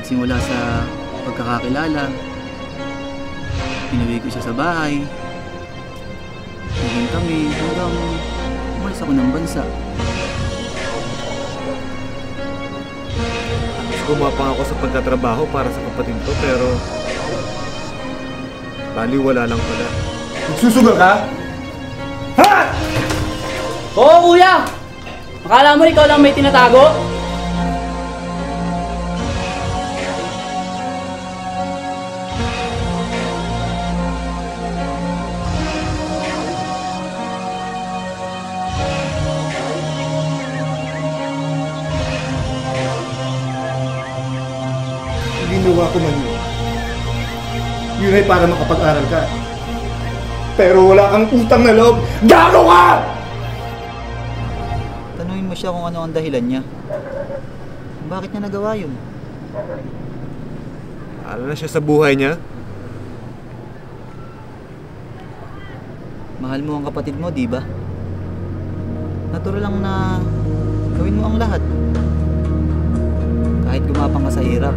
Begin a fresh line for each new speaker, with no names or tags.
Nagsimula sa pagkakakilala, pinuwi ko siya sa bahay, naging kami hanggang umalis ako ng bansa.
Gumapang ako sa pagtatrabaho para sa kapatid ko pero baliwala lang pala.
Nagsusugal ka? Ha?
Oo, kuya! Akala mo ikaw lang may tinatago?
Ginawa ko man yun. Yun ay para makapag-aral ka. Pero wala kang utang na loob. Gago ka!
Tanungin mo siya kung ano ang dahilan niya. Bakit niya nagawa yun?
Alam na siya sa buhay niya.
Mahal mo ang kapatid mo, di ba? Natural lang na gawin mo ang lahat. Kahit gumapang ka sa hirap,